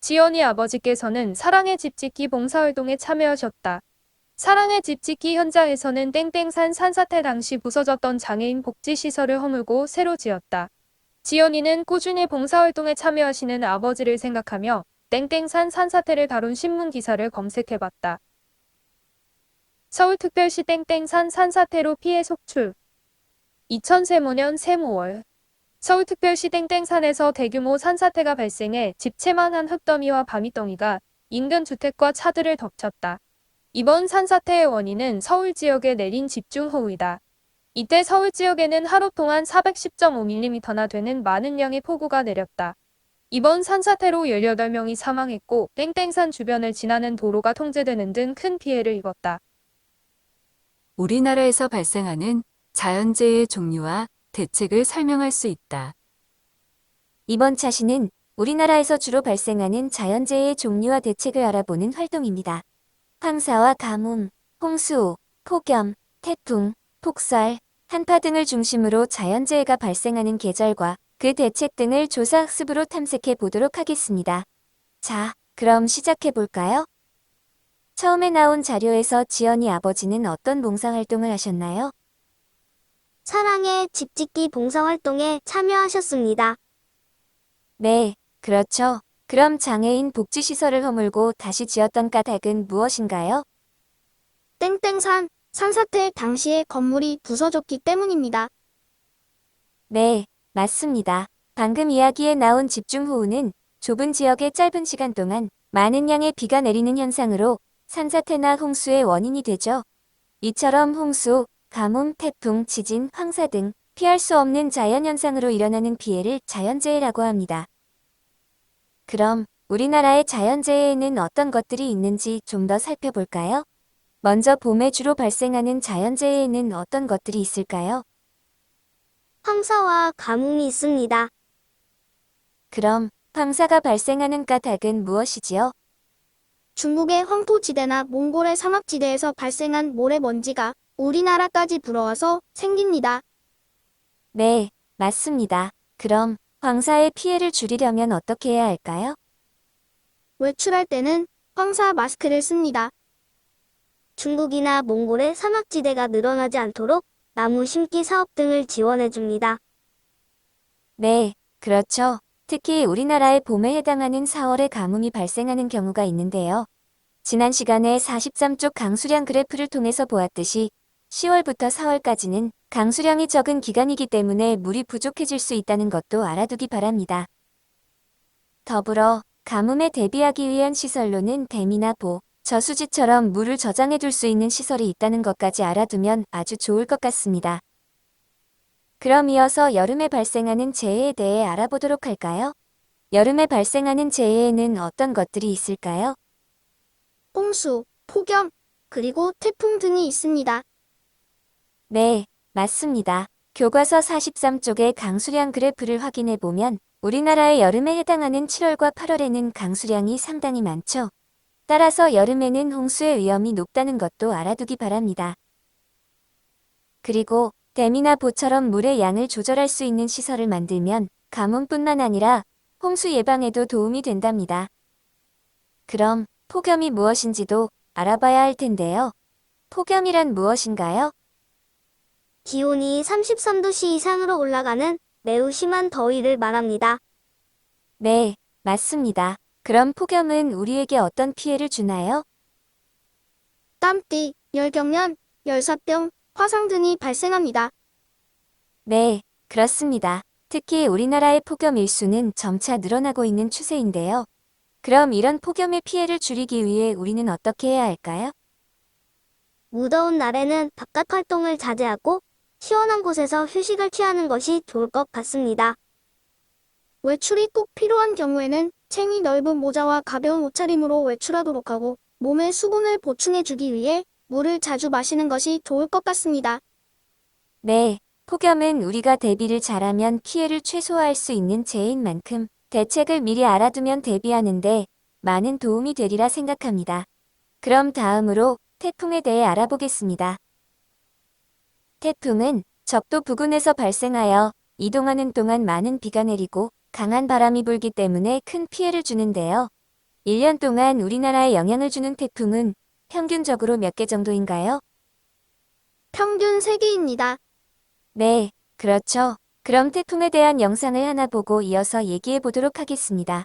지연이 아버지께서는 사랑의 집 짓기 봉사활동에 참여하셨다. 사랑의 집 짓기 현장에서는 땡땡산 산사태 당시 부서졌던 장애인 복지시설을 허물고 새로 지었다. 지연이는 꾸준히 봉사활동에 참여하시는 아버지를 생각하며 땡땡산 산사태를 다룬 신문 기사를 검색해봤다. 서울특별시 땡땡산 산사태로 피해 속출. 2005년 새5월 서울특별시 땡땡산에서 대규모 산사태가 발생해 집채만한 흙더미와 바위덩이가 인근 주택과 차들을 덮쳤다. 이번 산사태의 원인은 서울 지역에 내린 집중호우이다. 이때 서울 지역에는 하루 동안 410.5mm나 되는 많은 양의 폭우가 내렸다. 이번 산사태로 18명이 사망했고 땡땡산 주변을 지나는 도로가 통제되는 등 큰 피해를 입었다. 우리나라에서 발생하는 자연재해의 종류와 대책을 설명할 수 있다. 이번 차시는 우리나라에서 주로 발생하는 자연재해의 종류와 대책을 알아보는 활동입니다. 황사와 가뭄, 홍수, 폭염, 태풍, 폭설, 한파 등을 중심으로 자연재해가 발생하는 계절과 그 대책 등을 조사학습으로 탐색해 보도록 하겠습니다. 자, 그럼 시작해 볼까요? 처음에 나온 자료에서 지연이 아버지는 어떤 봉사활동을 하셨나요? 사랑의 집짓기 봉사활동에 참여하셨습니다. 네, 그렇죠. 그럼 장애인 복지시설을 허물고 다시 지었던 까닭은 무엇인가요? 땡땡산 산사태 당시에 건물이 부서졌기 때문입니다. 네, 맞습니다. 방금 이야기에 나온 집중호우는 좁은 지역에 짧은 시간 동안 많은 양의 비가 내리는 현상으로 산사태나 홍수의 원인이 되죠. 이처럼 홍수, 가뭄, 태풍, 지진, 황사 등 피할 수 없는 자연현상으로 일어나는 피해를 자연재해라고 합니다. 그럼 우리나라의 자연재해에는 어떤 것들이 있는지 좀 더 살펴볼까요? 먼저 봄에 주로 발생하는 자연재해에는 어떤 것들이 있을까요? 황사와 가뭄이 있습니다. 그럼 황사가 발생하는 까닭은 무엇이지요? 중국의 황토지대나 몽골의 사막지대에서 발생한 모래먼지가 우리나라까지 불어와서 생깁니다. 네, 맞습니다. 그럼 황사의 피해를 줄이려면 어떻게 해야 할까요? 외출할 때는 황사 마스크를 씁니다. 중국이나 몽골의 사막지대가 늘어나지 않도록 나무 심기 사업 등을 지원해줍니다. 네, 그렇죠. 특히 우리나라의 봄에 해당하는 4월에 가뭄이 발생하는 경우가 있는데요. 지난 시간에 43쪽 강수량 그래프를 통해서 보았듯이 10월부터 4월까지는 강수량이 적은 기간이기 때문에 물이 부족해질 수 있다는 것도 알아두기 바랍니다. 더불어 가뭄에 대비하기 위한 시설로는 댐이나 보, 저수지처럼 물을 저장해둘 수 있는 시설이 있다는 것까지 알아두면 아주 좋을 것 같습니다. 그럼 이어서 여름에 발생하는 재해에 대해 알아보도록 할까요? 여름에 발생하는 재해에는 어떤 것들이 있을까요? 홍수, 폭염, 그리고 태풍 등이 있습니다. 네, 맞습니다. 교과서 43쪽의 강수량 그래프를 확인해 보면 우리나라의 여름에 해당하는 7월과 8월에는 강수량이 상당히 많죠. 따라서 여름에는 홍수의 위험이 높다는 것도 알아두기 바랍니다. 그리고 댐이나 보처럼 물의 양을 조절할 수 있는 시설을 만들면 가뭄뿐만 아니라 홍수 예방에도 도움이 된답니다. 그럼 폭염이 무엇인지도 알아봐야 할 텐데요. 폭염이란 무엇인가요? 기온이 33도씨 이상으로 올라가는 매우 심한 더위를 말합니다. 네, 맞습니다. 그럼 폭염은 우리에게 어떤 피해를 주나요? 땀띠, 열경련, 열사병, 화상 등이 발생합니다. 네, 그렇습니다. 특히 우리나라의 폭염 일수는 점차 늘어나고 있는 추세인데요. 그럼 이런 폭염의 피해를 줄이기 위해 우리는 어떻게 해야 할까요? 무더운 날에는 바깥 활동을 자제하고 시원한 곳에서 휴식을 취하는 것이 좋을 것 같습니다. 외출이 꼭 필요한 경우에는 챙이 넓은 모자와 가벼운 옷차림으로 외출하도록 하고 몸에 수분을 보충해주기 위해 물을 자주 마시는 것이 좋을 것 같습니다. 네, 폭염은 우리가 대비를 잘하면 피해를 최소화할 수 있는 재해인 만큼 대책을 미리 알아두면 대비하는데 많은 도움이 되리라 생각합니다. 그럼 다음으로 태풍에 대해 알아보겠습니다. 태풍은 적도 부근에서 발생하여 이동하는 동안 많은 비가 내리고 강한 바람이 불기 때문에 큰 피해를 주는데요. 1년 동안 우리나라에 영향을 주는 태풍은 평균적으로 몇 개 정도인가요? 평균 3개입니다. 네, 그렇죠. 그럼 태풍에 대한 영상을 하나 보고 이어서 얘기해 보도록 하겠습니다.